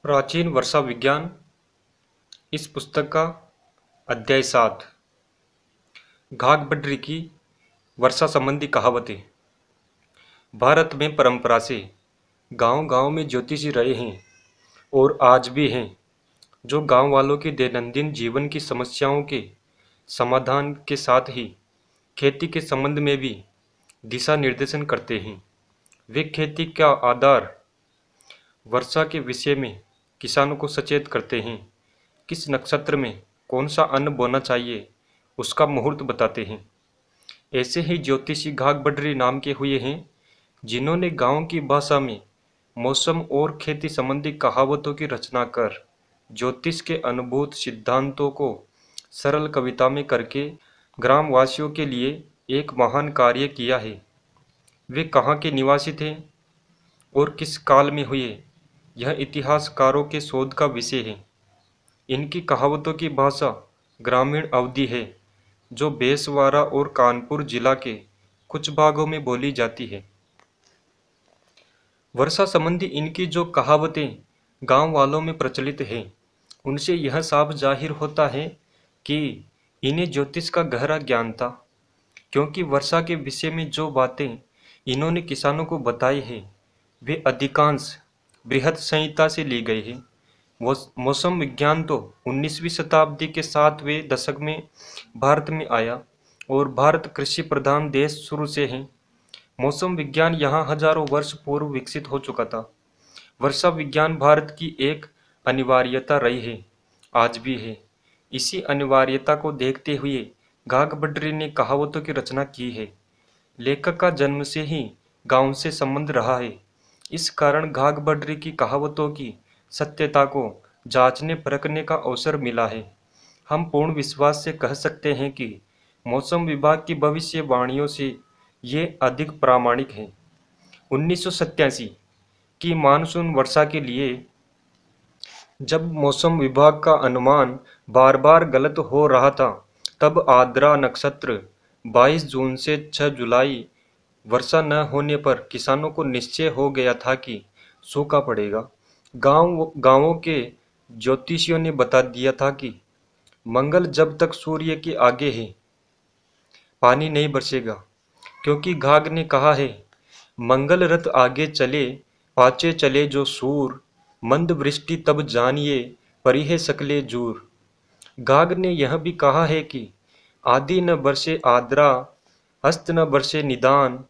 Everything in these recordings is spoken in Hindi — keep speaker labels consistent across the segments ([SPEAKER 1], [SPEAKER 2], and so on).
[SPEAKER 1] प्राचीन वर्षा विज्ञान। इस पुस्तक का अध्याय 7 घाघ बड्री की वर्षा संबंधी कहावतें। भारत में परंपरा से गांव गांव में ज्योतिषी रहे हैं और आज भी हैं, जो गांव वालों की दैनंदिन जीवन की समस्याओं के समाधान के साथ ही खेती के संबंध में भी दिशा निर्देशन करते हैं। वे खेती का आधार वर्षा के विषय में किसानों को सचेत करते हैं। किस नक्षत्र में कौन सा अन्न बोना चाहिए उसका मुहूर्त बताते हैं। ऐसे ही ज्योतिषी घाघ बड्री नाम के हुए हैं, जिन्होंने गांव की भाषा में मौसम और खेती संबंधी कहावतों की रचना कर ज्योतिष के अनुभूत सिद्धांतों को सरल कविता में करके ग्रामवासियों के लिए एक महान कार्य किया है। वे कहाँ के निवासी थे और किस काल में हुए, यह इतिहासकारों के शोध का विषय है। इनकी कहावतों की भाषा ग्रामीण अवधी है, जो बेसवारा और कानपुर जिला के कुछ भागों में बोली जाती है। वर्षा संबंधी इनकी जो कहावतें गांव वालों में प्रचलित हैं, उनसे यह साफ जाहिर होता है कि इन्हें ज्योतिष का गहरा ज्ञान था, क्योंकि वर्षा के विषय में जो बातें इन्होंने किसानों को बताई हैं, वे अधिकांश बृहद संहिता से ली गई हैं। मौसम विज्ञान तो 19वीं शताब्दी के 7वें दशक में भारत में आया और भारत कृषि प्रधान देश शुरू से है। मौसम विज्ञान यहाँ हजारों वर्ष पूर्व विकसित हो चुका था। वर्षा विज्ञान भारत की एक अनिवार्यता रही है, आज भी है। इसी अनिवार्यता को देखते हुए घाघ बड्री ने कहावतों की रचना की है। लेखक का जन्म से ही गांव से संबंध रहा है। इस कारण घाघ बड्री की कहावतों की सत्यता को जांचने परखने का अवसर मिला है। हम पूर्ण विश्वास से कह सकते हैं कि मौसम विभाग की भविष्यवाणियों से ये अधिक प्रामाणिक है। 1987 की मानसून वर्षा के लिए जब मौसम विभाग का अनुमान बार बार गलत हो रहा था, तब आर्द्रा नक्षत्र 22 जून से 6 जुलाई वर्षा न होने पर किसानों को निश्चय हो गया था कि सूखा पड़ेगा। गांवों के ज्योतिषियों ने बता दिया था कि मंगल जब तक सूर्य के आगे है, पानी नहीं बरसेगा, क्योंकि घाघ ने कहा है, मंगल रथ आगे चले, पाचे चले जो सूर, मंद वृष्टि तब जानिए, परिहे सकले जूर। घाघ ने यह भी कहा है कि आदि न बरसे आद्रा, हस्त न बरसे निदान,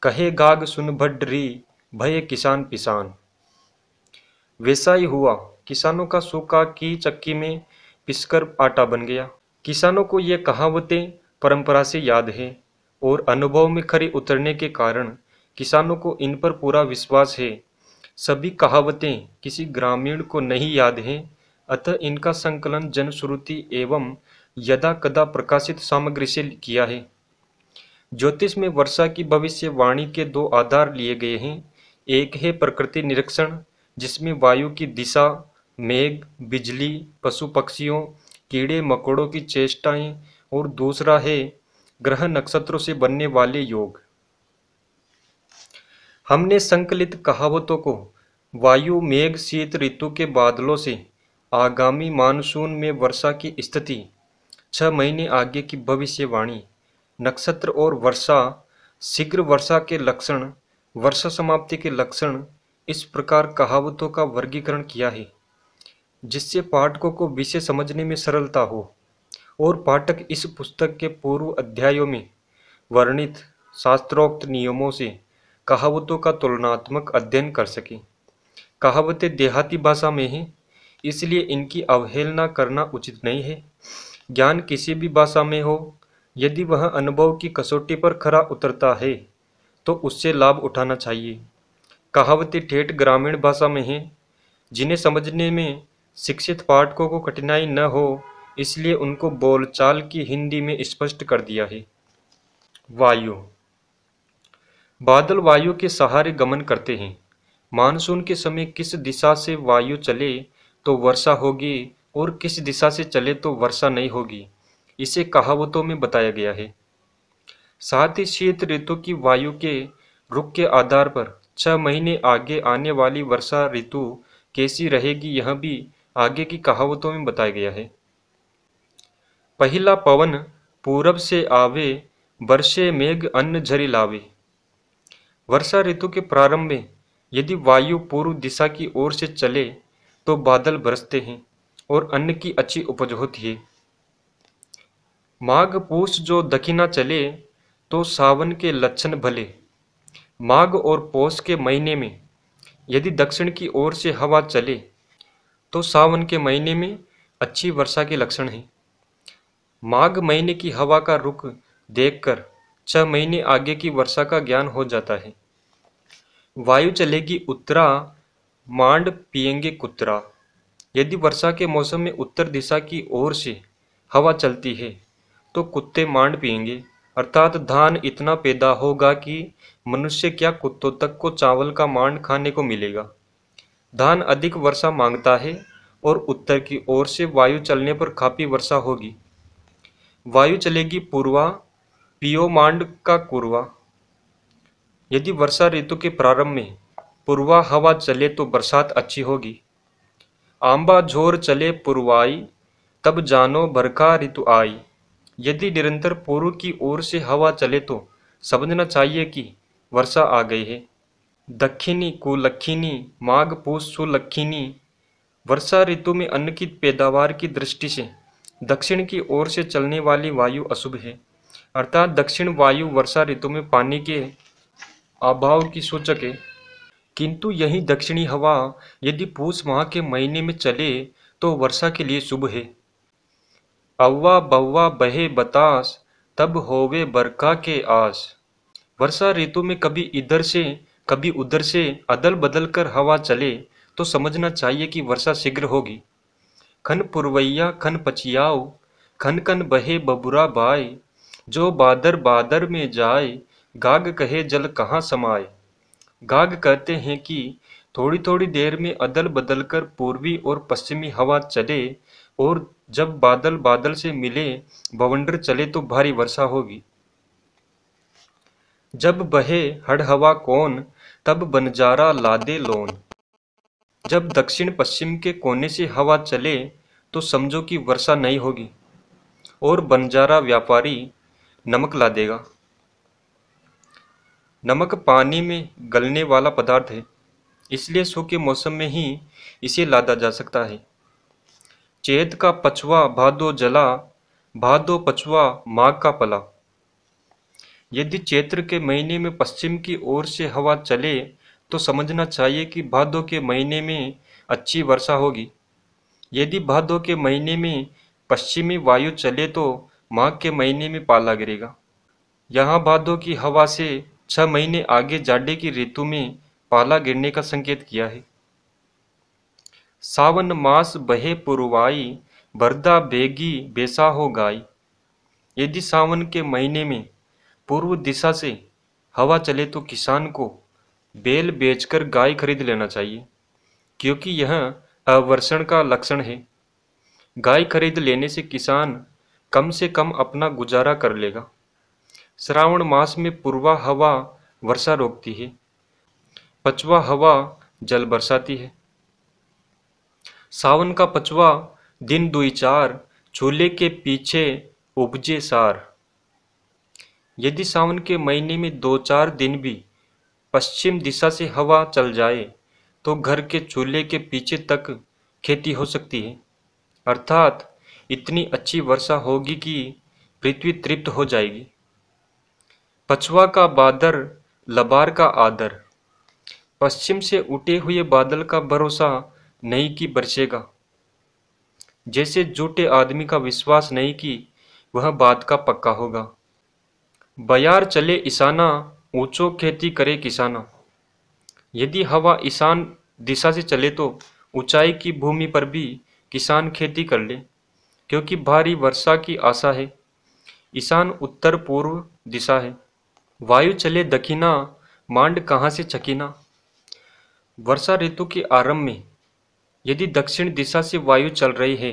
[SPEAKER 1] कहे घाघ सुन बड्री, भये किसान पिसान। वैसा ही हुआ। किसानों का सूखा की चक्की में पिसकर आटा बन गया। किसानों को ये कहावतें परंपरा से याद है और अनुभव में खरे उतरने के कारण किसानों को इन पर पूरा विश्वास है। सभी कहावतें किसी ग्रामीण को नहीं याद हैं, अतः इनका संकलन जनश्रुति एवं यदा कदा प्रकाशित सामग्री से किया है। ज्योतिष में वर्षा की भविष्यवाणी के दो आधार लिए गए हैं। एक है प्रकृति निरीक्षण, जिसमें वायु की दिशा, मेघ, बिजली, पशु पक्षियों, कीड़े मकोड़ों की चेष्टाएं, और दूसरा है ग्रह नक्षत्रों से बनने वाले योग। हमने संकलित कहावतों को वायु, मेघ, शीत ऋतु के बादलों से आगामी मानसून में वर्षा की स्थिति, 6 महीने आगे की भविष्यवाणी, नक्षत्र और वर्षा, शीघ्र वर्षा के लक्षण, वर्षा समाप्ति के लक्षण, इस प्रकार कहावतों का वर्गीकरण किया है, जिससे पाठकों को विषय समझने में सरलता हो और पाठक इस पुस्तक के पूर्व अध्यायों में वर्णित शास्त्रोक्त नियमों से कहावतों का तुलनात्मक अध्ययन कर सके। कहावतें देहाती भाषा में हैं, इसलिए इनकी अवहेलना करना उचित नहीं है। ज्ञान किसी भी भाषा में हो, यदि वह अनुभव की कसौटी पर खरा उतरता है तो उससे लाभ उठाना चाहिए। कहावतें ठेठ ग्रामीण भाषा में हैं, जिन्हें समझने में शिक्षित पाठकों को कठिनाई न हो, इसलिए उनको बोलचाल की हिंदी में स्पष्ट कर दिया है। वायु। बादल वायु के सहारे गमन करते हैं। मानसून के समय किस दिशा से वायु चले तो वर्षा होगी और किस दिशा से चले तो वर्षा नहीं होगी, इसे कहावतों में बताया गया है। साथ ही शीत ऋतु की वायु के रुख के आधार पर 6 महीने आगे आने वाली वर्षा ऋतु कैसी रहेगी यह भी आगे की कहावतों में बताया गया है। पहिला पवन पूरब से आवे, बरसे मेघ अन्न झरी लावे। वर्षा ऋतु के प्रारंभ में यदि वायु पूर्व दिशा की ओर से चले तो बादल बरसते हैं और अन्न की अच्छी उपज होती है। माघ पूस जो दक्षिणा चले तो सावन के लक्षण भले। माघ और पौष के महीने में यदि दक्षिण की ओर से हवा चले तो सावन के महीने में अच्छी वर्षा के लक्षण हैं। माघ महीने की हवा का रुख देखकर 6 महीने आगे की वर्षा का ज्ञान हो जाता है। वायु चलेगी उत्तरा, मांड पिएंगे कुतरा। यदि वर्षा के मौसम में उत्तर दिशा की ओर से हवा चलती है तो कुत्ते मांड पिएंगे, अर्थात धान इतना पैदा होगा कि मनुष्य क्या कुत्तों तक को चावल का मांड खाने को मिलेगा। धान अधिक वर्षा मांगता है और उत्तर की ओर से वायु चलने पर काफी वर्षा होगी। वायु चलेगी पूर्वा, पियो मांड का कुरवा। यदि वर्षा ऋतु के प्रारंभ में पूर्वा हवा चले तो बरसात अच्छी होगी। आंबा झोर चले पुरवाई, तब जानो बरखा ऋतु आई। यदि निरंतर पूर्व की ओर से हवा चले तो समझना चाहिए कि वर्षा आ गई है। दक्षिणी कुलक्षिणी, माघ पूस सुलक्षिणी। वर्षा ऋतु में अन्न की पैदावार की दृष्टि से दक्षिण की ओर से चलने वाली वायु अशुभ है, अर्थात दक्षिण वायु वर्षा ऋतु में पानी के अभाव की सूचक है। किंतु यही दक्षिणी हवा यदि पूस माह के महीने में चले तो वर्षा के लिए शुभ है। अव्वा बव्वा बहे बतास, तब होवे बरखा के आस। वर्षा ऋतु में कभी इधर से कभी उधर से अदल बदल कर हवा चले तो समझना चाहिए कि वर्षा शीघ्र होगी। खन पुरवैया खन पचियाओ, खन खन बहे बबुरा बाय। जो बादर बादर में जाए, गाग कहे जल कहाँ समाए। गाग कहते हैं कि थोड़ी थोड़ी देर में अदल बदल कर पूर्वी और पश्चिमी हवा चले और जब बादल बादल से मिले बवंडर चले तो भारी वर्षा होगी। जब बहे हड़ हवा कौन, तब बनजारा लादे लोन। जब दक्षिण पश्चिम के कोने से हवा चले तो समझो कि वर्षा नहीं होगी और बंजारा व्यापारी नमक ला देगा। नमक पानी में गलने वाला पदार्थ है, इसलिए सूखे मौसम में ही इसे लादा जा सकता है। चैत का पछवा भादो जला, भादो पछवा माघ का पला। यदि चैत्र के महीने में पश्चिम की ओर से हवा चले तो समझना चाहिए कि भादों के महीने में अच्छी वर्षा होगी। यदि भादों के महीने में पश्चिमी वायु चले तो माघ के महीने में पाला गिरेगा। यहाँ भादों की हवा से 6 महीने आगे जाड़े की ऋतु में पाला गिरने का संकेत किया है। सावन मास बहे पुरवाई, बरदा बेगी बेसा हो गाई। यदि सावन के महीने में पूर्व दिशा से हवा चले तो किसान को बैल बेचकर गाय खरीद लेना चाहिए, क्योंकि यह अवर्षण का लक्षण है। गाय खरीद लेने से किसान कम से कम अपना गुजारा कर लेगा। श्रावण मास में पूर्वा हवा वर्षा रोकती है, पछवा हवा जल बरसाती है। सावन का पछवा दिन दुई चार, चूल्हे के पीछे उपजे सार। यदि सावन के महीने में 2-4 दिन भी पश्चिम दिशा से हवा चल जाए तो घर के चूल्हे के पीछे तक खेती हो सकती है, अर्थात इतनी अच्छी वर्षा होगी कि पृथ्वी तृप्त हो जाएगी। पछवा का बादर लबार का आदर। पश्चिम से उठे हुए बादल का भरोसा नहीं कि बरसेगा, जैसे झूठे आदमी का विश्वास नहीं कि वह बात का पक्का होगा। बयार चले ईशाना, ऊंचो खेती करे किसाना। यदि हवा ईशान दिशा से चले तो ऊंचाई की भूमि पर भी किसान खेती कर ले, क्योंकि भारी वर्षा की आशा है। ईशान उत्तर पूर्व दिशा है। वायु चले दक्षिणा, मांड कहाँ से छकीना। वर्षा ऋतु के आरंभ में यदि दक्षिण दिशा से वायु चल रही है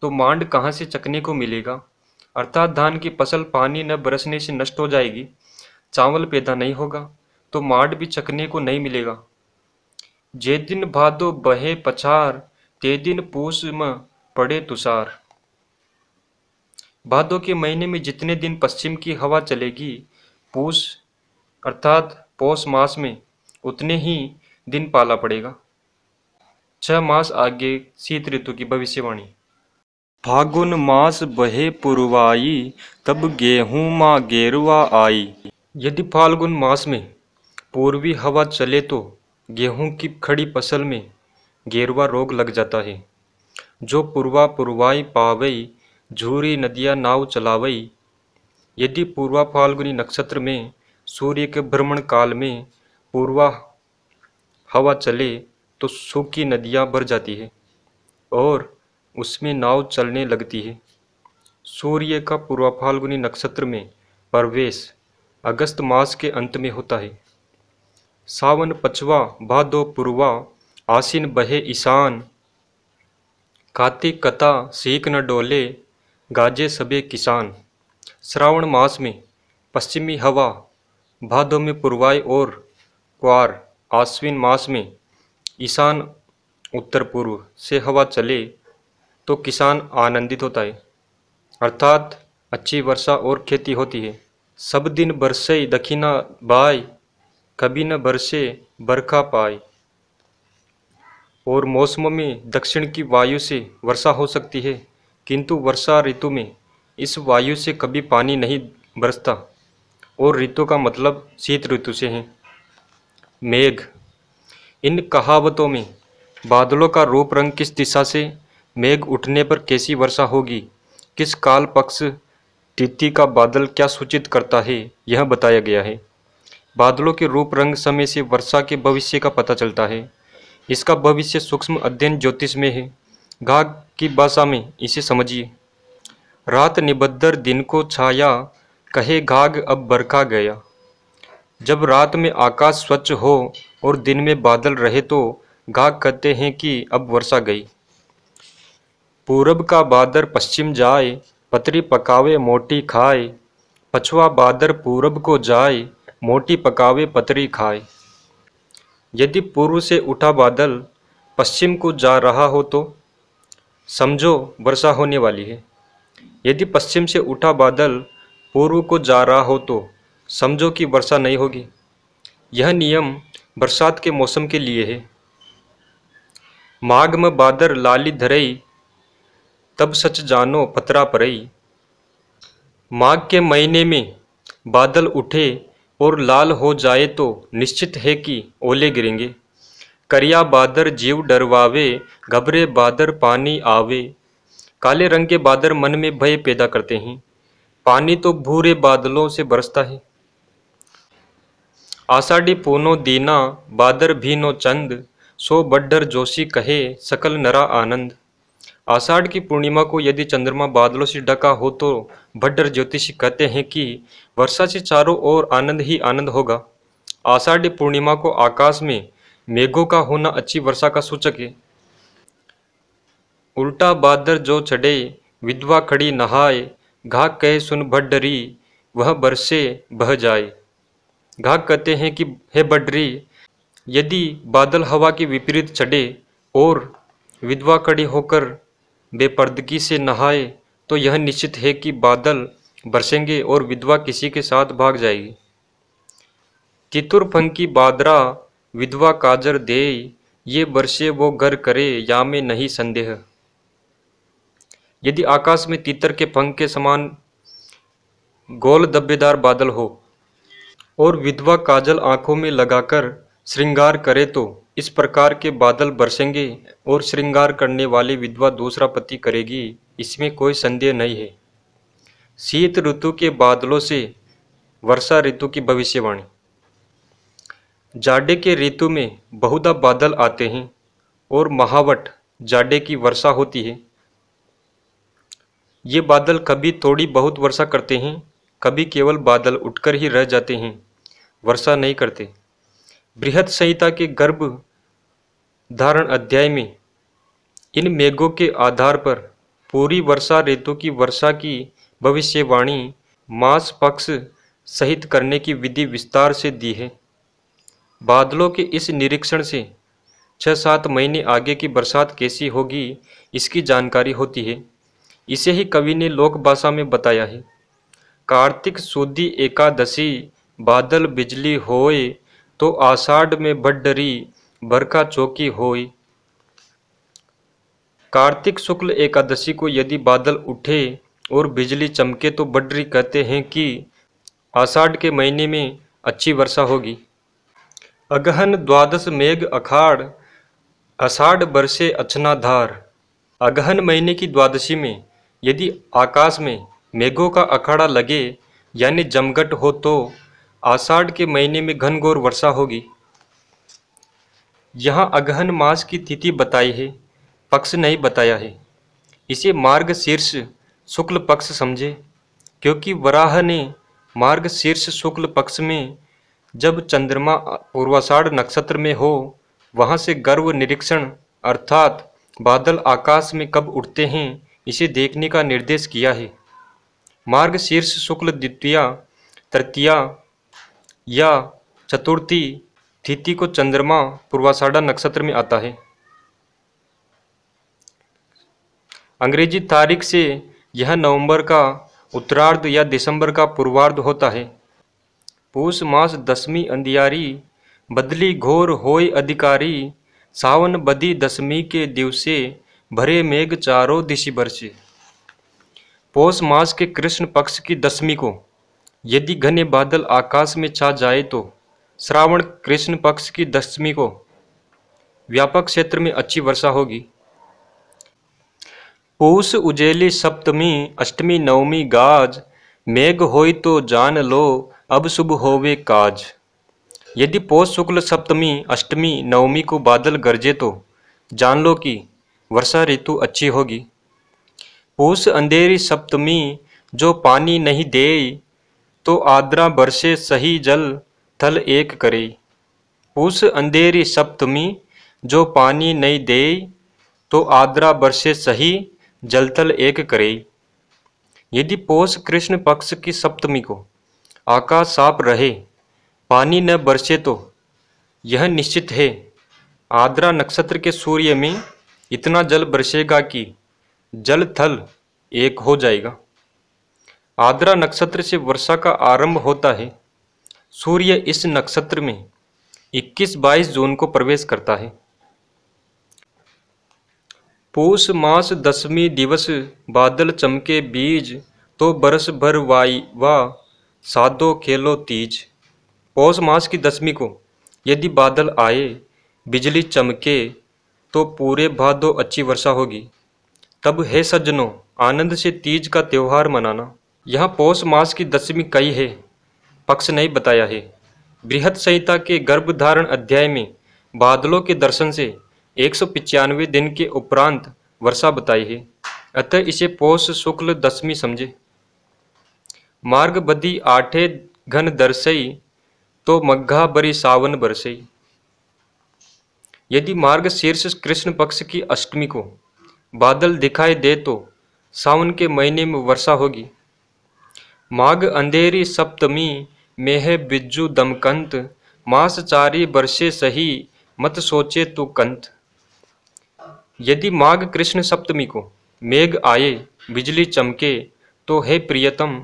[SPEAKER 1] तो मांड कहाँ से चकने को मिलेगा, अर्थात धान की फसल पानी न बरसने से नष्ट हो जाएगी, चावल पैदा नहीं होगा तो मांड भी चकने को नहीं मिलेगा। जे दिन भादो बहे पछार, ते दिन पूस में पड़े तुषार। भादों के महीने में जितने दिन पश्चिम की हवा चलेगी, पूस अर्थात पौष मास में उतने ही दिन पाला पड़ेगा। 6 मास आगे शीत ऋतु की भविष्यवाणी। फागुन मास बहे पुरवाई, तब गेहूं माँ गेरुआ आई। यदि फाल्गुन मास में पूर्वी हवा चले तो गेहूं की खड़ी फसल में गेरुआ रोग लग जाता है। जो पूर्वा पुरवाई पावई, झूरी नदिया नाव चलावई। यदि पूर्वा फाल्गुनी नक्षत्र में सूर्य के भ्रमण काल में पूर्वा हवा चले तो सूखी नदियाँ भर जाती है और उसमें नाव चलने लगती है। सूर्य का पूर्वा फाल्गुनी नक्षत्र में प्रवेश अगस्त मास के अंत में होता है। सावन पछवा भादो पूर्वा, आसीन बहे ईशान। कार्तिक कथा सीख न डोले, गाजे सबे किसान। श्रावण मास में पश्चिमी हवा, भादो में पूर्वाई और क्वार, आश्विन मास में ईशान उत्तर पूर्व से हवा चले तो किसान आनंदित होता है, अर्थात अच्छी वर्षा और खेती होती है। सब दिन बरसे दखिना बाय, कभी न बरसे बरखा पाए। और मौसमों में दक्षिण की वायु से वर्षा हो सकती है, किंतु वर्षा ऋतु में इस वायु से कभी पानी नहीं बरसता और ऋतु का मतलब शीत ऋतु से है। मेघ। इन कहावतों में बादलों का रूप रंग, किस दिशा से मेघ उठने पर कैसी वर्षा होगी, किस काल पक्ष तिथि का बादल क्या सूचित करता है, यह बताया गया है। बादलों के रूप रंग समय से वर्षा के भविष्य का पता चलता है। इसका भविष्य सूक्ष्म अध्ययन ज्योतिष में है। घाघ की भाषा में इसे समझिए। रात निबद्दर दिन को छाया, कहे घाघ अब बरखा गया। जब रात में आकाश स्वच्छ हो और दिन में बादल रहे तो घाघ कहते हैं कि अब वर्षा गई। पूरब का बादर पश्चिम जाए, पतरी पकावे मोटी खाए। पछवा बादर पूरब को जाए, मोटी पकावे पतरी खाए। यदि पूर्व से उठा बादल पश्चिम को जा रहा हो तो समझो वर्षा होने वाली है। यदि पश्चिम से उठा बादल पूर्व को जा रहा हो तो समझो कि वर्षा नहीं होगी। यह नियम बरसात के मौसम के लिए है। माघ में बादर लाली धरई, तब सच जानो पतरा परई। माघ के महीने में बादल उठे और लाल हो जाए तो निश्चित है कि ओले गिरेंगे। करिया बादर जीव डरवावे, घबरे बादर पानी आवे। काले रंग के बादल मन में भय पैदा करते हैं। पानी तो भूरे बादलों से बरसता है। आषाढ़ी पूनो दीना, बादर भीनो चंद। सो बड्डर जोशी कहे, सकल नरा आनंद। आषाढ़ की पूर्णिमा को यदि चंद्रमा बादलों से ढका हो तो भट्टर ज्योतिषी कहते हैं कि वर्षा से चारों ओर आनंद ही आनंद होगा। आषाढ़ी पूर्णिमा को आकाश में मेघों का होना अच्छी वर्षा का सूचक है। उल्टा बादर जो चढ़े, विधवा खड़ी नहाए। घाघ कहे सुन भड्डरी, वह बरसे बह जाए। घाघ कहते हैं कि हे बड्डरी, यदि बादल हवा के विपरीत चढ़े और विधवा खड़ी होकर बेपर्दगी से नहाए तो यह निश्चित है कि बादल बरसेंगे और विधवा किसी के साथ भाग जाएगी। तितुर फंकी बादरा, विधवा काजर देय। ये बरसे वो घर करे, या में नहीं संदेह। यदि आकाश में तीतर के पंख के समान गोल धब्बेदार बादल हो और विधवा काजल आंखों में लगाकर श्रृंगार करे तो इस प्रकार के बादल बरसेंगे और श्रृंगार करने वाली विधवा दूसरा पति करेगी, इसमें कोई संदेह नहीं है। शीत ऋतु के बादलों से वर्षा ऋतु की भविष्यवाणी। जाड़े के ऋतु में बहुधा बादल आते हैं और महावट जाड़े की वर्षा होती है। ये बादल कभी थोड़ी बहुत वर्षा करते हैं, कभी केवल बादल उठकर ही रह जाते हैं, वर्षा नहीं करते। बृहद संहिता के गर्भ धारण अध्याय में इन मेघों के आधार पर पूरी वर्षा ऋतु की वर्षा की भविष्यवाणी मास पक्ष सहित करने की विधि विस्तार से दी है। बादलों के इस निरीक्षण से 6-7 महीने आगे की बरसात कैसी होगी इसकी जानकारी होती है। इसे ही कवि ने लोक भाषा में बताया है। कार्तिक सुदी एकादशी बादल बिजली होए, तो आषाढ़ में बड्डरी बरखा चौकी होए। कार्तिक शुक्ल एकादशी को यदि बादल उठे और बिजली चमके तो बड्डरी कहते हैं कि आषाढ़ के महीने में अच्छी वर्षा होगी। अगहन द्वादश मेघ अखाड़, आषाढ़ बरसे अचनाधार। अगहन महीने की द्वादशी में यदि आकाश में मेघों का अखाड़ा लगे यानी जमघट हो तो आषाढ़ के महीने में घनघोर वर्षा होगी। यहाँ अगहन मास की तिथि बताई है, पक्ष नहीं बताया है। इसे मार्गशीर्ष शुक्ल पक्ष समझे, क्योंकि वराह ने मार्गशीर्ष शुक्ल पक्ष में जब चंद्रमा पूर्वाषाढ़ नक्षत्र में हो वहाँ से गर्भ निरीक्षण अर्थात बादल आकाश में कब उठते हैं इसे देखने का निर्देश किया है। मार्गशीर्ष शुक्ल द्वितीया, तृतीया या चतुर्थी तिथि को चंद्रमा पूर्वाषाढ़ नक्षत्र में आता है। अंग्रेजी तारीख से यह नवंबर का उत्तरार्ध या दिसंबर का पूर्वार्ध होता है। पूष मास दसवीं अंधियारी, बदली घोर होय अधिकारी। सावन बदी दसवीं के दिवसे, भरे मेघ चारों दिशि बरसे। पौष मास के कृष्ण पक्ष की दसवीं को यदि घने बादल आकाश में छा जाए तो श्रावण कृष्ण पक्ष की दसवीं को व्यापक क्षेत्र में अच्छी वर्षा होगी। पूष उजेली सप्तमी, अष्टमी नवमी गाज। मेघ होई तो जान लो, अब शुभ होवे काज। यदि पौष शुक्ल सप्तमी, अष्टमी नवमी को बादल गरजे तो जान लो कि वर्षा ऋतु अच्छी होगी। पूष अंधेरी सप्तमी, जो पानी नहीं दे, तो आद्रा बरसे सही जल थल एक करे। पूष अंधेरी सप्तमी, जो पानी नहीं दे, तो आद्रा बरसे सही जलथल एक करे। यदि पौष कृष्ण पक्ष की सप्तमी को आकाश साफ रहे, पानी न बरसे तो यह निश्चित है आद्रा नक्षत्र के सूर्य में इतना जल बरसेगा कि जल थल एक हो जाएगा। आद्रा नक्षत्र से वर्षा का आरंभ होता है। सूर्य इस नक्षत्र में 21-22 जून को प्रवेश करता है। पूष मास दसवीं दिवस, बादल चमके बीज। तो बरस भर वाई वा, साधो खेलो तीज। पौष मास की दसवीं को यदि बादल आए, बिजली चमके, तो पूरे भादो अच्छी वर्षा होगी। तब है सज्जनों, आनंद से तीज का त्यौहार मनाना। यहाँ पौष मास की दसवीं कही है, पक्ष नहीं बताया है। बृहत संहिता के गर्भधारण अध्याय में बादलों के दर्शन से 195 दिन के उपरांत वर्षा बताई है, अतः इसे पौष शुक्ल दसवीं समझे। मार्ग बदी आठे घन दरसई, तो मग्घा बरी सावन बरसई। यदि मार्ग शीर्ष कृष्ण पक्ष की अष्टमी को बादल दिखाई दे तो सावन के महीने में वर्षा होगी। माघ अंधेरी सप्तमी, मेह बिज्जू दमकंत। मास चारी बरसे सही, मत सोचे तू कंत। यदि माघ कृष्ण सप्तमी को मेघ आए, बिजली चमके, तो हे प्रियतम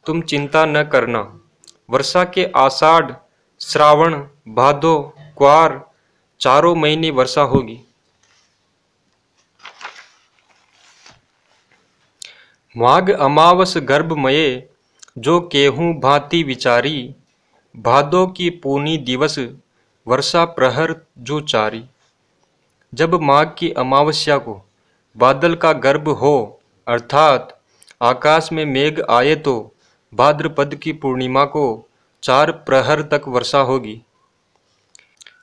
[SPEAKER 1] तुम चिंता न करना, वर्षा के आषाढ़ श्रावण भादो क्वार चारों महीने वर्षा होगी। माघ अमावस गर्भमये, जो केहूँ भांति विचारी। भादो की पूनी दिवस, वर्षा प्रहर जो चारी। जब माघ की अमावस्या को बादल का गर्भ हो अर्थात आकाश में मेघ आए तो भाद्रपद की पूर्णिमा को 4 प्रहर तक वर्षा होगी।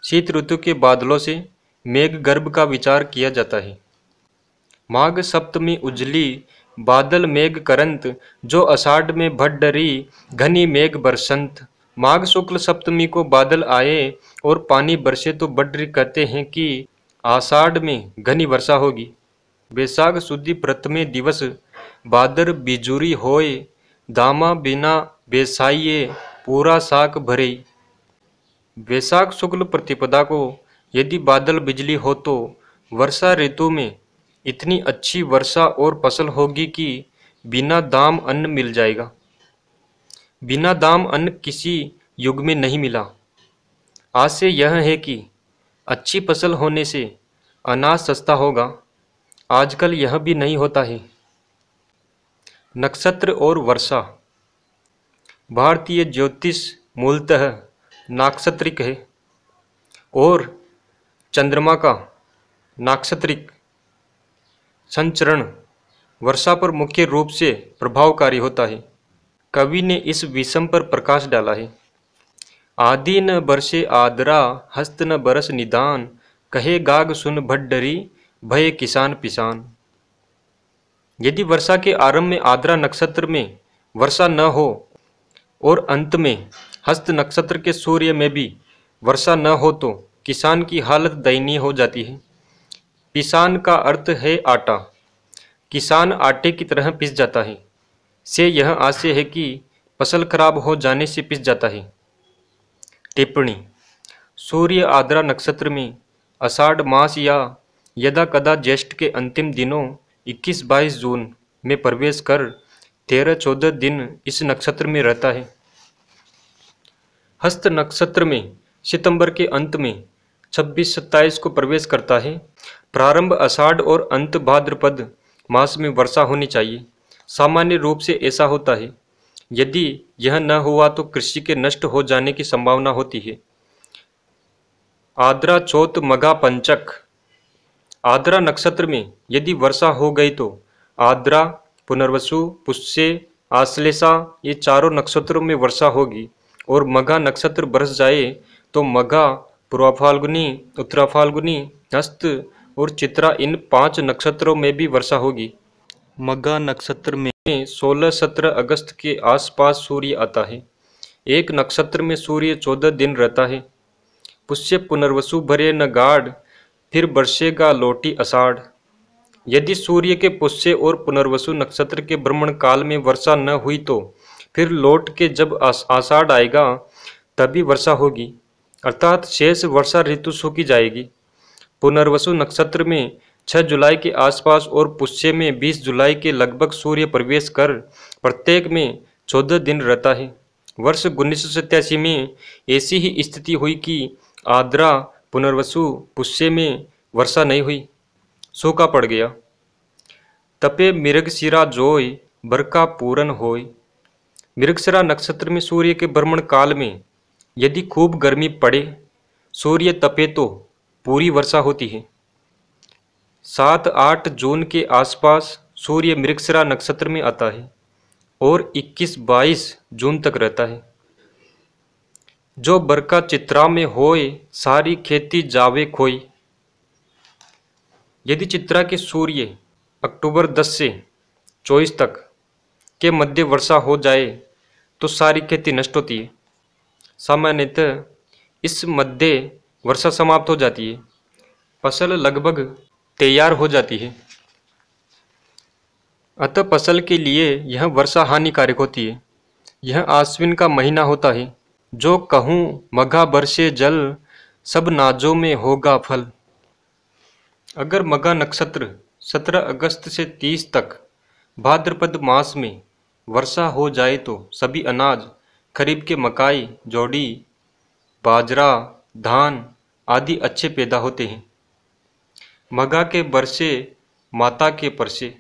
[SPEAKER 1] शीत ऋतु के बादलों से मेघ गर्भ का विचार किया जाता है। माघ सप्तमी उजली, बादल मेघ करंत। जो आषाढ़ में भड्डरी, घनी मेघ बरसंत। माघ शुक्ल सप्तमी को बादल आए और पानी बरसे तो बड्डरी कहते हैं कि आषाढ़ में घनी वर्षा होगी। बैसाख सुदी प्रथमे दिवस, बादर बिजुरी होए। दामा बिना बेसाइये, पूरा साक भरे। वैशाख शुक्ल प्रतिपदा को यदि बादल बिजली हो तो वर्षा ऋतु में इतनी अच्छी वर्षा और फसल होगी कि बिना दाम अन्न मिल जाएगा। बिना दाम अन्न किसी युग में नहीं मिला। आज से यह है कि अच्छी फसल होने से अनाज सस्ता होगा। आजकल यह भी नहीं होता है। नक्षत्र और वर्षा। भारतीय ज्योतिष मूलतः नाक्षत्रिक है और चंद्रमा का नाक्षत्रिक संचरण वर्षा पर मुख्य रूप से प्रभावकारी होता है। कवि ने इस विषम पर प्रकाश डाला है। आदि न बरसे आदरा, हस्त न बरस निदान, कहे गाग सुन भट्टडरी, भय किसान पिसान। यदि वर्षा के आरंभ में आद्रा नक्षत्र में वर्षा न हो और अंत में हस्त नक्षत्र के सूर्य में भी वर्षा न हो तो किसान की हालत दयनीय हो जाती है। पिसान का अर्थ है आटा। किसान आटे की तरह पिस जाता है। से यह आशय है कि फसल खराब हो जाने से पिस जाता है। टिप्पणी। सूर्य आद्रा नक्षत्र में आषाढ़ मास या यदा कदा ज्येष्ठ के अंतिम दिनों 21-22 जून में प्रवेश कर 13-14 दिन इस नक्षत्र में रहता है। हस्त नक्षत्र में सितंबर के अंत में 26-27 को प्रवेश करता है। प्रारंभ आषाढ़ और अंत भाद्रपद मास में वर्षा होनी चाहिए। सामान्य रूप से ऐसा होता है। यदि यह न हुआ तो कृषि के नष्ट हो जाने की संभावना होती है। आद्रा चौथ मघा पंचक। आद्रा नक्षत्र में यदि वर्षा हो गई तो आद्रा, पुनर्वसु, पुष्य, आश्लेषा ये चारों नक्षत्रों में वर्षा होगी और मघा नक्षत्र बरस जाए तो मघा, पूर्वा फाल्गुनी, उत्तरा फाल्गुनी, हस्त और चित्रा इन 5 नक्षत्रों में भी वर्षा होगी। मघा नक्षत्र में 16-17 अगस्त के आसपास सूर्य आता है। एक नक्षत्र में सूर्य 14 दिन रहता है। पुष्य पुनर्वसु भरे न गाढ़, फिर बरसेगा लौटी आषाढ़। यदि सूर्य के पुष्य और पुनर्वसु नक्षत्र के भ्रमण काल में वर्षा न हुई तो फिर लौट के जब आषाढ़ आएगा तभी वर्षा होगी, अर्थात शेष वर्षा ऋतु सूखी जाएगी। पुनर्वसु नक्षत्र में 6 जुलाई के आसपास और पुष्य में 20 जुलाई के लगभग सूर्य प्रवेश कर प्रत्येक में 14 दिन रहता है। वर्ष 1987 में ऐसी ही स्थिति हुई कि आद्रा, पुनर्वसु, पुष्य में वर्षा नहीं हुई, सूखा पड़ गया। तपे मृगशिरा जोय, बरका पूरन होय। मृगशिरा नक्षत्र में सूर्य के भ्रमण काल में यदि खूब गर्मी पड़े, सूर्य तपे तो पूरी वर्षा होती है। 7-8 जून के आसपास सूर्य मृगशिरा नक्षत्र में आता है और 21-22 जून तक रहता है। जो बरका चित्रा में होए, सारी खेती जावे खोई। यदि चित्रा के सूर्य अक्टूबर 10 से 24 तक के मध्य वर्षा हो जाए तो सारी खेती नष्ट होती है। सामान्यतः इस मध्य वर्षा समाप्त हो जाती है। फसल लगभग तैयार हो जाती है। अतः फसल के लिए यह वर्षा हानिकारक होती है। यह आश्विन का महीना होता है। जो कहूँ मघा बरसे जल, सब नाजों में होगा फल। अगर मघा नक्षत्र 17 अगस्त से 30 तक भाद्रपद मास में वर्षा हो जाए तो सभी अनाज खरीफ के मकाई, जोड़ी, बाजरा, धान आदि अच्छे पैदा होते हैं। मघा के बरसे माता के परसे।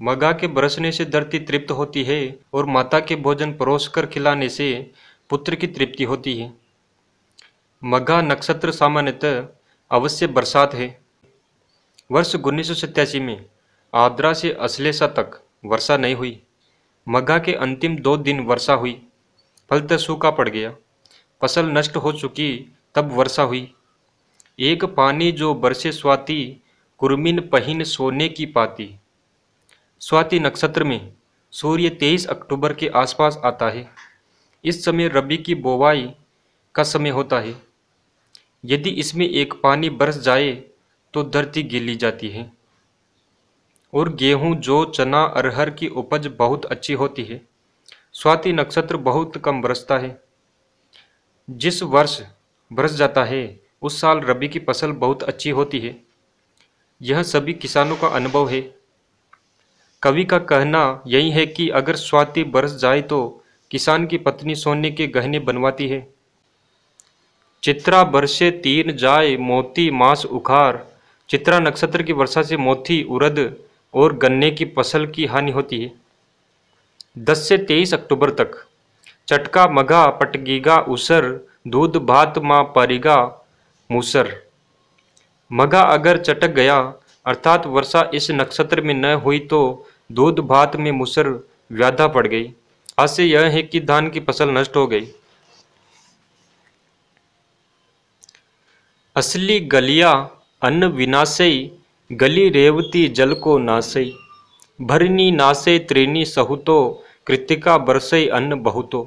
[SPEAKER 1] मघा के बरसने से धरती तृप्त होती है और माता के भोजन परोसकर खिलाने से पुत्र की तृप्ति होती है। मघा नक्षत्र सामान्यतः अवश्य बरसात है। वर्ष 1987 में आद्रा से अश्लेषा तक वर्षा नहीं हुई। मघा के अंतिम 2 दिन वर्षा हुई, फलतः सूखा पड़ गया। फसल नष्ट हो चुकी तब वर्षा हुई। एक पानी जो बरसे स्वाति, कुर्मिन पहिन सोने की पाती। स्वाति नक्षत्र में सूर्य 23 अक्टूबर के आसपास आता है। इस समय रबी की बोवाई का समय होता है। यदि इसमें एक पानी बरस जाए तो धरती गीली जाती है और गेहूं, जौ, चना, अरहर की उपज बहुत अच्छी होती है। स्वाति नक्षत्र बहुत कम बरसता है। जिस वर्ष बरस जाता है उस साल रबी की फसल बहुत अच्छी होती है। यह सभी किसानों का अनुभव है। कवि का कहना यही है कि अगर स्वाति बरस जाए तो किसान की पत्नी सोने के गहने बनवाती है। चित्रा बरसे तीन जाए मोती मास उखार। चित्रा नक्षत्र की वर्षा से मोती, उड़द और गन्ने की फसल की हानि होती है। 10 से 23 अक्टूबर तक चटका मघा पटगीगा उसर। दूध भात माँ परिगा मूसर। मघा अगर चटक गया अर्थात वर्षा इस नक्षत्र में न हुई तो दूध भात में मूसर व्याधा पड़ गई। आशय यह है कि धान की फसल नष्ट हो गई। असली गलिया अन्न विनाशई। गली रेवती जल को नासई। भरनी नासे त्रिनी सहुतो। कृतिका बरसई अन्न बहुतो।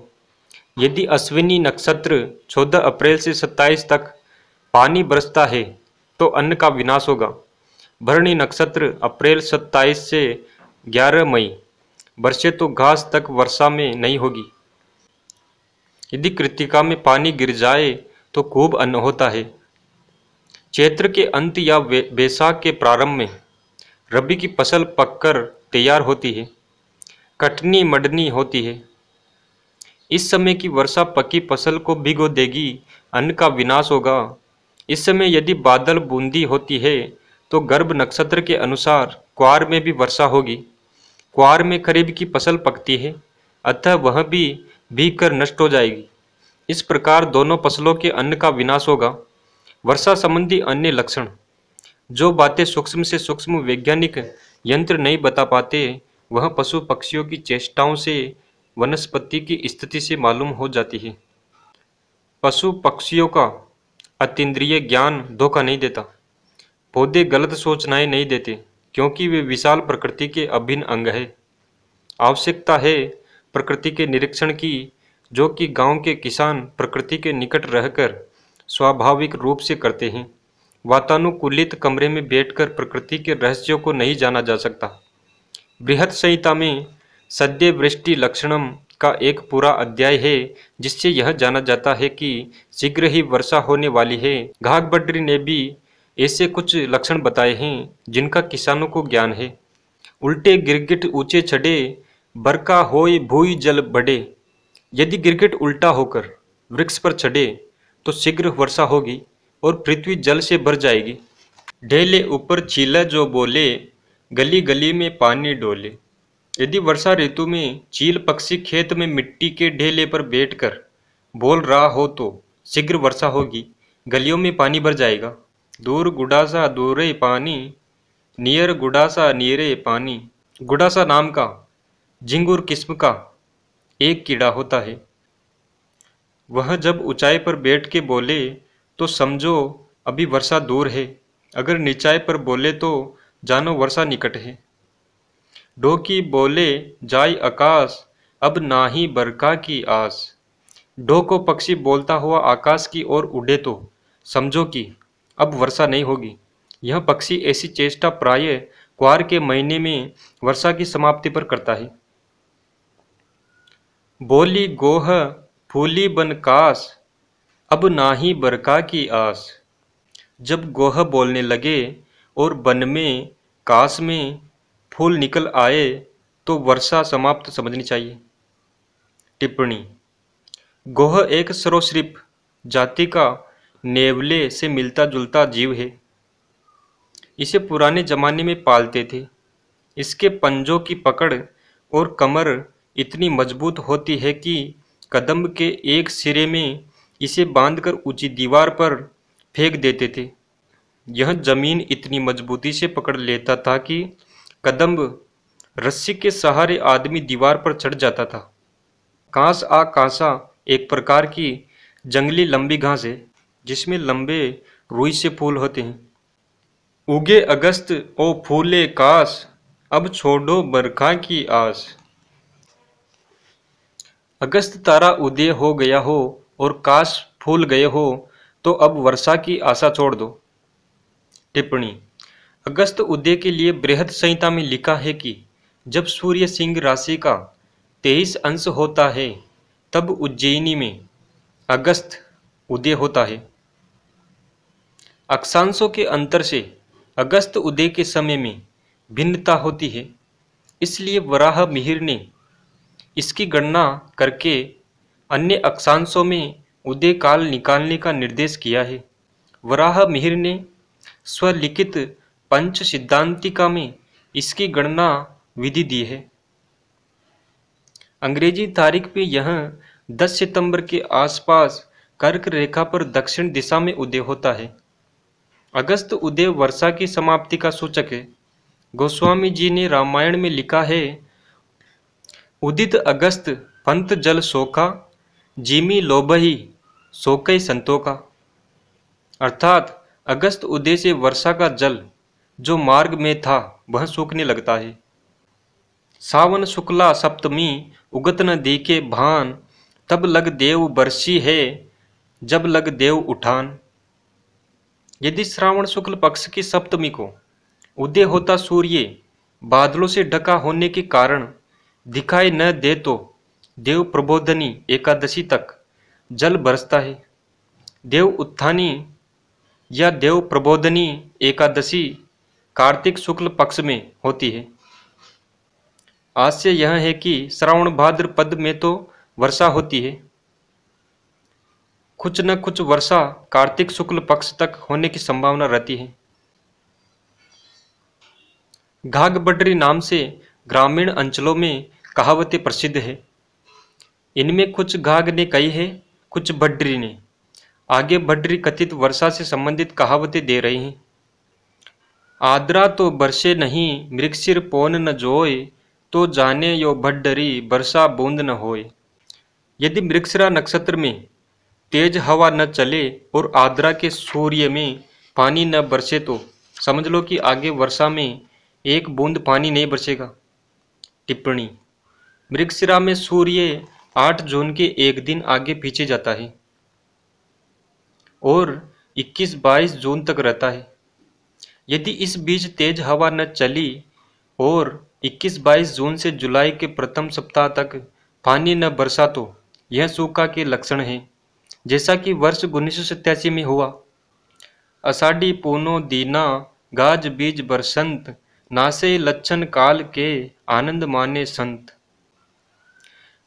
[SPEAKER 1] यदि अश्विनी नक्षत्र 14 अप्रैल से 27 तक पानी बरसता है तो अन्न का विनाश होगा। भरणी नक्षत्र अप्रैल 27 से 11 मई बरसे तो घास तक वर्षा में नहीं होगी। यदि कृतिका में पानी गिर जाए तो खूब अन्न होता है। चैत्र के अंत या बैसाख के प्रारंभ में रबी की फसल पककर तैयार होती है। कटनी मडनी होती है। इस समय की वर्षा पकी फसल को भिगो देगी, अन्न का विनाश होगा। इस समय यदि बादल बूंदी होती है तो गर्भ नक्षत्र के अनुसार क्वार में भी वर्षा होगी। क्वार में खरीफ की फसल पकती है, अतः वह भी भीग कर नष्ट हो जाएगी। इस प्रकार दोनों फसलों के अन्न का विनाश होगा। वर्षा संबंधी अन्य लक्षण। जो बातें सूक्ष्म से सूक्ष्म वैज्ञानिक यंत्र नहीं बता पाते वह पशु पक्षियों की चेष्टाओं से वनस्पति की स्थिति से मालूम हो जाती है। पशु पक्षियों का अतीन्द्रिय ज्ञान धोखा नहीं देता। पौधे गलत सूचनाएं नहीं देते क्योंकि वे विशाल प्रकृति के अभिन्न अंग है। आवश्यकता है प्रकृति के निरीक्षण की, जो कि गांव के किसान प्रकृति के निकट रहकर स्वाभाविक रूप से करते हैं। वातानुकूलित कमरे में बैठकर प्रकृति के रहस्यों को नहीं जाना जा सकता। बृहत संहिता में सद्य वृष्टि लक्षणम का एक पूरा अध्याय है, जिससे यह जाना जाता है कि शीघ्र ही वर्षा होने वाली है। घाघबड्री ने भी ऐसे कुछ लक्षण बताए हैं जिनका किसानों को ज्ञान है। उल्टे गिरगिट ऊंचे चढ़े, बरका होय भूई जल बढ़े। यदि गिरगिट उल्टा होकर वृक्ष पर चढ़े तो शीघ्र वर्षा होगी और पृथ्वी जल से भर जाएगी। ढेले ऊपर चीला जो बोले, गली गली में पानी डोले। यदि वर्षा ऋतु में चील पक्षी खेत में मिट्टी के ढेले पर बैठकर बोल रहा हो तो शीघ्र वर्षा होगी, गलियों में पानी भर जाएगा। दूर गुडासा दूरे पानी, नियर गुडासा नियरे पानी। गुडासा नाम का झिंगुर किस्म का एक कीड़ा होता है। वह जब ऊंचाई पर बैठ के बोले तो समझो अभी वर्षा दूर है, अगर नीचाई पर बोले तो जानो वर्षा निकट है। ढोकी बोले जाय आकाश, अब नाही बरखा की आस। ढो को पक्षी बोलता हुआ आकाश की ओर उड़े तो समझो कि अब वर्षा नहीं होगी। यह पक्षी ऐसी चेष्टा प्रायः क्वार के महीने में वर्षा की समाप्ति पर करता है। बोली गोह फूली बन कास, अब नाही बरखा की आस। जब गोह बोलने लगे और बन में कास में फूल निकल आए तो वर्षा समाप्त समझनी चाहिए। टिप्पणी। गोह एक सरोसरीप जाति का नेवले से मिलता जुलता जीव है। इसे पुराने जमाने में पालते थे। इसके पंजों की पकड़ और कमर इतनी मजबूत होती है कि कदम के एक सिरे में इसे बांधकर ऊंची दीवार पर फेंक देते थे। यह जमीन इतनी मजबूती से पकड़ लेता था कि कदम रस्सी के सहारे आदमी दीवार पर चढ़ जाता था। कांस आ कांसा एक प्रकार की जंगली लंबी घास है जिसमें लंबे रुई से फूल होते हैं। उगे अगस्त ओ फूले कास, अब छोड़ो बरखा की आस। अगस्त तारा उदय हो गया हो और काश फूल गए हो तो अब वर्षा की आशा छोड़ दो। टिप्पणी। अगस्त उदय के लिए बृहत संहिता में लिखा है कि जब सूर्य सिंह राशि का 23 अंश होता है तब उज्जैनी में अगस्त उदय होता है। अक्षांशों के अंतर से अगस्त उदय के समय में भिन्नता होती है। इसलिए वराह मिहिर ने इसकी गणना करके अन्य अक्षांशों में उदय काल निकालने का निर्देश किया है। वराह मिहिर ने स्वलिखित पंच सिद्धांतिका में इसकी गणना विधि दी है। अंग्रेजी तारीख में यह 10 सितंबर के आसपास कर्क रेखा पर दक्षिण दिशा में उदय होता है। अगस्त उदय वर्षा की समाप्ति का सूचक है। गोस्वामी जी ने रामायण में लिखा है, उदित अगस्त पंत जल सोखा, जिमी लोभही सोकई संतोखा। अर्थात अगस्त उदय से वर्षा का जल जो मार्ग में था वह सूखने लगता है। सावन शुक्ला सप्तमी उगत न देखे भान, तब लग देव बरसी है जब लग देव उठान। यदि श्रावण शुक्ल पक्ष की सप्तमी को उदय होता सूर्य बादलों से ढका होने के कारण दिखाई न दे तो देव प्रबोधनी एकादशी तक जल बरसता है। देव उत्थानी या देव प्रबोधनी एकादशी कार्तिक शुक्ल पक्ष में होती है। आश्चर्य यह है कि श्रावण भाद्र पद में तो वर्षा होती है। कुछ न कुछ वर्षा कार्तिक शुक्ल पक्ष तक होने की संभावना रहती है। घाघ बड्री नाम से ग्रामीण अंचलों में कहावतें प्रसिद्ध है। इनमें कुछ घाघ ने कही है, कुछ बड्री ने। आगे बड्री कथित वर्षा से संबंधित कहावतें दे रही हैं। आद्रा तो बरसे नहीं मृगशिर पौन न जोए, तो जाने यो भड्डरी वर्षा बूंद न होए। यदि मृगशिरा नक्षत्र में तेज हवा न चले और आद्रा के सूर्य में पानी न बरसे तो समझ लो कि आगे वर्षा में एक बूंद पानी नहीं बरसेगा। टिप्पणी: मृगशिरा में सूर्य 8 जून के एक दिन आगे पीछे जाता है और 21-22 जून तक रहता है। यदि इस बीच तेज हवा न चली और 21-22 जून से जुलाई के प्रथम सप्ताह तक पानी न बरसा तो यह सूखा के लक्षण है, जैसा कि वर्ष 1987 में हुआ। अषाढ़ी पूनो दीना गाज बीज बरसंत, नासे लक्षण काल के आनंद माने संत।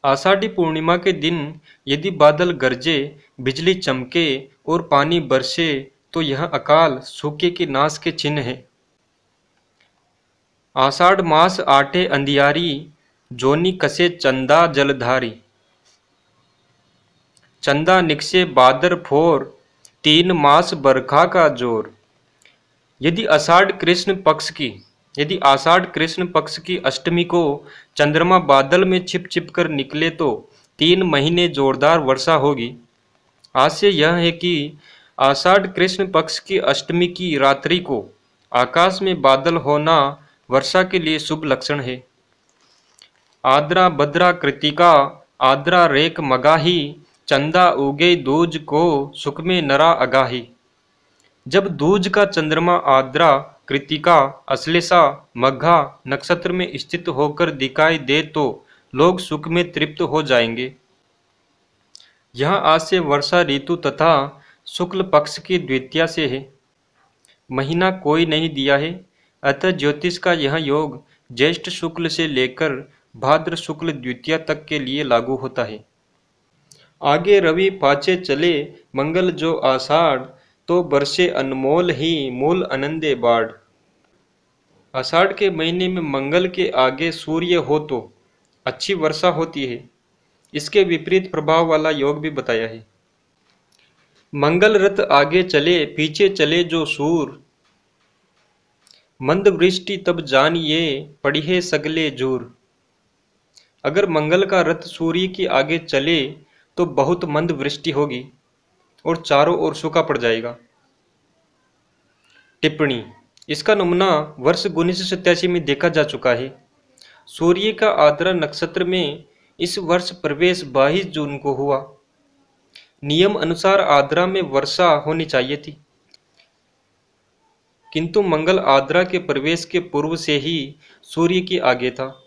[SPEAKER 1] आषाढ़ी पूर्णिमा के दिन यदि बादल गरजे, बिजली चमके और पानी बरसे तो यह अकाल सूखे के नाश के चिन्ह है। आषाढ़ मास आठे अंधियारी, जोनी कसे चंदा जलधारी। चंदा निकसे बादर फोर, 3 मास बरखा का जोर। यदि आषाढ़ कृष्ण पक्ष की अष्टमी को चंद्रमा बादल में छिप छिप कर निकले तो 3 महीने जोरदार वर्षा होगी। आश्चर्य यह है कि आषाढ़ कृष्ण पक्ष की अष्टमी की रात्रि को आकाश में बादल होना वर्षा के लिए शुभ लक्षण है। आद्रा भद्रा कृतिका, आद्रा रेख मगाही, चंदा उगे दूज को सुख में नरा अगाही। जब दूज का चंद्रमा आद्रा कृतिका अश्लेषा मघा नक्षत्र में स्थित होकर दिखाई दे तो लोग सुख में तृप्त हो जाएंगे। यह आज से वर्षा ऋतु तथा शुक्ल पक्ष की द्वितीया से है। महीना कोई नहीं दिया है, अतः ज्योतिष का यह योग ज्येष्ठ शुक्ल से लेकर भाद्र शुक्ल द्वितीया तक के लिए लागू होता है। आगे रवि पाछे चले मंगल जो आषाढ़, तो बरसे अनमोल ही मूल आनंदे बाढ़। आषाढ़ के महीने में मंगल के आगे सूर्य हो तो अच्छी वर्षा होती है। इसके विपरीत प्रभाव वाला योग भी बताया है। मंगल रथ आगे चले पीछे चले जो सूर, मंद वृष्टि तब जानिए पड़ी है सगले जूर। अगर मंगल का रथ सूर्य के आगे चले तो बहुत मंद वृष्टि होगी और चारों ओर सूखा पड़ जाएगा। टिप्पणी: इसका नमूना वर्ष 1987 में देखा जा चुका है। सूर्य का आद्रा नक्षत्र में इस वर्ष प्रवेश 22 जून को हुआ। नियम अनुसार आद्रा में वर्षा होनी चाहिए थी, किंतु मंगल आद्रा के प्रवेश के पूर्व से ही सूर्य के आगे था।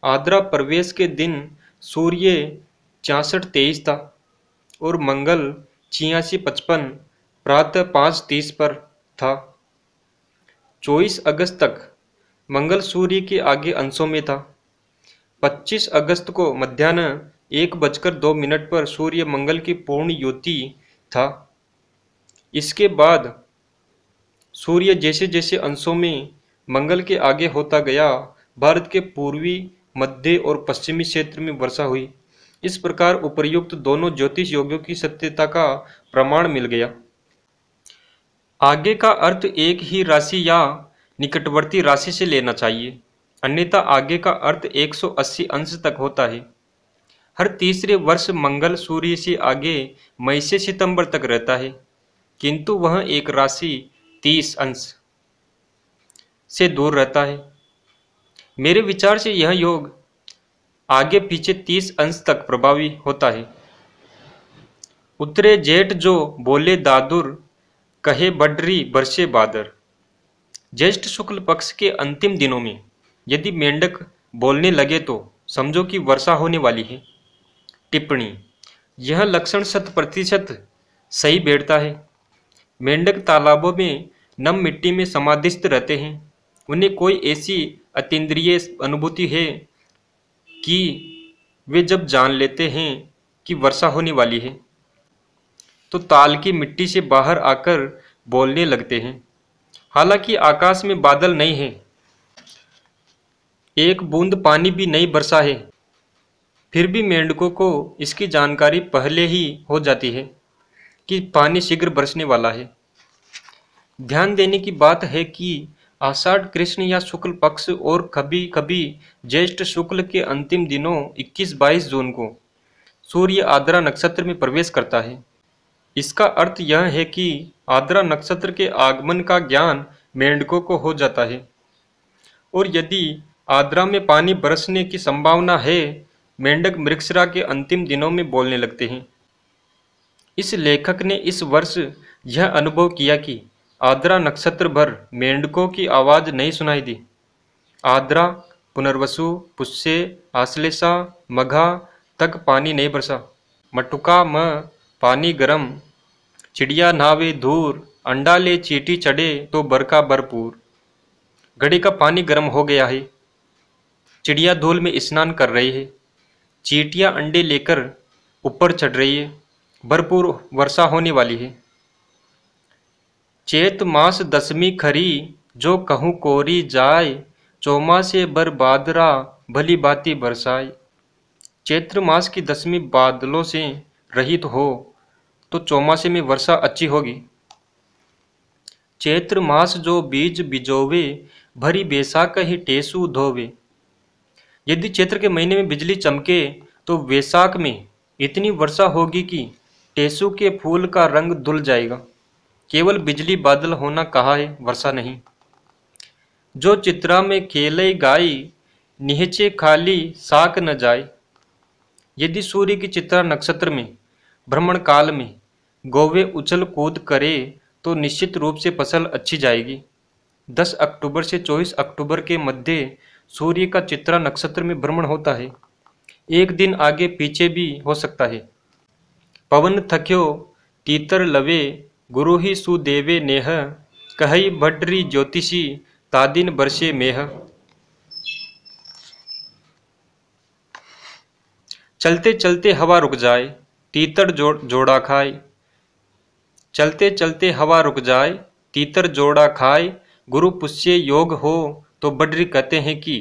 [SPEAKER 1] आद्रा प्रवेश के दिन सूर्य 66-23 था और मंगल 86-55 प्रातः 5:30 पर था। 24 अगस्त तक मंगल सूर्य के आगे अंशों में था। 25 अगस्त को मध्याह्न 1:02 पर सूर्य मंगल की पूर्ण युति था। इसके बाद सूर्य जैसे जैसे अंशों में मंगल के आगे होता गया, भारत के पूर्वी, मध्य और पश्चिमी क्षेत्र में वर्षा हुई। इस प्रकार उपर्युक्त दोनों ज्योतिष योगों की सत्यता का प्रमाण मिल गया। आगे का अर्थ एक ही राशि या निकटवर्ती राशि से लेना चाहिए, अन्यथा आगे का अर्थ 180 अंश तक होता है। हर तीसरे वर्ष मंगल सूर्य से आगे मई से सितंबर तक रहता है, किंतु वह एक राशि 30 अंश से दूर रहता है। मेरे विचार से यह योग आगे पीछे 30 अंश तक प्रभावी होता है। उतरे जेठ जो बोले दादुर, कहे बड्री बरसे बादर। ज्येष्ठ शुक्ल पक्ष के अंतिम दिनों में यदि मेंढक बोलने लगे तो समझो कि वर्षा होने वाली है। टिप्पणी: यह लक्षण 100% सही बैठता है। मेंढक तालाबों में नम मिट्टी में समाधिस्थ रहते हैं। उन्हें कोई ऐसी अतीन्द्रिय अनुभूति है कि वे जब जान लेते हैं कि वर्षा होने वाली है तो ताल की मिट्टी से बाहर आकर बोलने लगते हैं। हालांकि आकाश में बादल नहीं है, एक बूंद पानी भी नहीं बरसा है, फिर भी मेंढकों को इसकी जानकारी पहले ही हो जाती है कि पानी शीघ्र बरसने वाला है। ध्यान देने की बात है कि आषाढ़ कृष्ण या शुक्ल पक्ष और कभी कभी ज्येष्ठ शुक्ल के अंतिम दिनों 21-22 जून को सूर्य आद्रा नक्षत्र में प्रवेश करता है। इसका अर्थ यह है कि आद्रा नक्षत्र के आगमन का ज्ञान मेंढकों को हो जाता है, और यदि आद्रा में पानी बरसने की संभावना है, मेंढक मृगशिरा के अंतिम दिनों में बोलने लगते हैं। इस लेखक ने इस वर्ष यह अनुभव किया कि आद्रा नक्षत्र भर मेंढकों की आवाज़ नहीं सुनाई दी। आद्रा, पुनर्वसु, पुष्य, आश्लेषा, मघा तक पानी नहीं बरसा। मटुका म पानी गरम, चिड़िया नहावे धूर, अंडा ले चींटी चढ़े तो बरका भरपूर। घड़े का पानी गर्म हो गया है, चिड़िया धूल में स्नान कर रही है, चींटियां अंडे लेकर ऊपर चढ़ रही है, भरपूर वर्षा होने वाली है। चैत मास दसवीं खरी, जो कहूँ कोरी जाय, चौमासे बर बादरा भली भांति बरसाए। चैत्र मास की 10वीं बादलों से रहित हो तो चौमासे में वर्षा अच्छी होगी। चैत्र मास जो बीज बिजोवे, भरी बैसाख ही टेसु धोवे। यदि चैत्र के महीने में बिजली चमके तो वैशाख में इतनी वर्षा होगी कि टेसु के फूल का रंग धुल जाएगा। केवल बिजली बादल होना कहा है, वर्षा नहीं। जो चित्रा में खेले गाई, निहचे खाली साक न जाए। यदि सूर्य की चित्रा नक्षत्र में भ्रमण काल में गौवे उछल कूद करे तो निश्चित रूप से फसल अच्छी जाएगी। 10 अक्टूबर से 24 अक्टूबर के मध्य सूर्य का चित्रा नक्षत्र में भ्रमण होता है। एक दिन आगे पीछे भी हो सकता है। पवन थक्यो तीतर लवे, गुरु ही सुदेवे नेह, कही भड्री ज्योतिषी तादिन बरसे मेह। चलते चलते हवा रुक जाए, तीतर जोड़ा खाए। चलते चलते हवा रुक जाए, तीतर जोड़ा खाए। गुरु पुष्य योग हो तो बड्री कहते हैं कि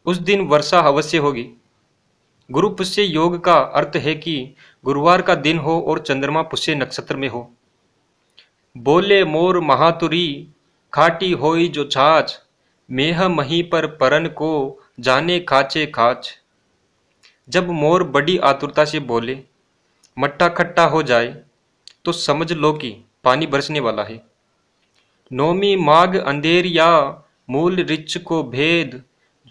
[SPEAKER 1] उस दिन वर्षा अवश्य होगी। गुरु पुष्य योग का अर्थ है कि गुरुवार का दिन हो और चंद्रमा पुष्य नक्षत्र में हो। बोले मोर महातुरी, खाटी होई जो छाछ, मेह मही पर परन को जाने खाचे खाच। जब मोर बड़ी आतुरता से बोले, मट्टा खट्टा हो जाए, तो समझ लो कि पानी बरसने वाला है। नौमी माघ अंधेर या मूल रिच को भेद,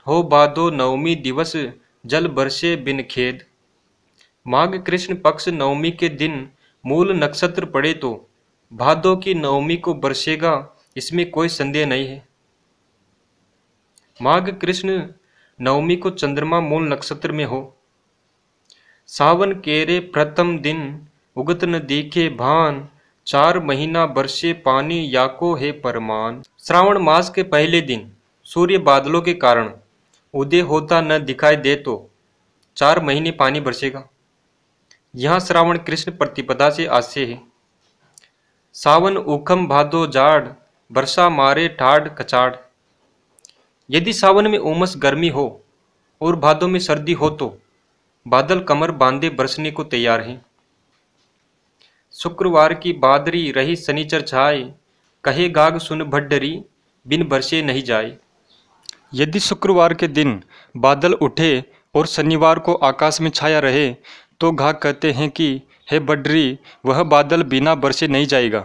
[SPEAKER 1] हो बादो नवमी दिवस जल बरसे बिन खेद। माघ कृष्ण पक्ष नवमी के दिन मूल नक्षत्र पड़े तो भादो की नवमी को बरसेगा, इसमें कोई संदेह नहीं है। माघ कृष्ण नवमी को चंद्रमा मूल नक्षत्र में हो। सावन केरे प्रथम दिन उगत न दिखे भान, 4 महीना बरसे पानी याको है परमान। श्रावण मास के पहले दिन सूर्य बादलों के कारण उदय होता न दिखाई दे तो 4 महीने पानी बरसेगा। यहाँ श्रावण कृष्ण प्रतिपदा से आस्य है। सावन ऊखम भादो जाड़, वर्षा मारे ठाड़ कचाड़। यदि सावन में उमस गर्मी हो और भादों में सर्दी हो तो बादल कमर बांधे बरसने को तैयार हैं। शुक्रवार की बादरी रही शनिचर छाए, कहे गाग सुन भड्डरी बिन बरसे नहीं जाए। यदि शुक्रवार के दिन बादल उठे और शनिवार को आकाश में छाया रहे तो घाघ कहते हैं कि हे बड्डरी, वह बादल बिना बरसे नहीं जाएगा।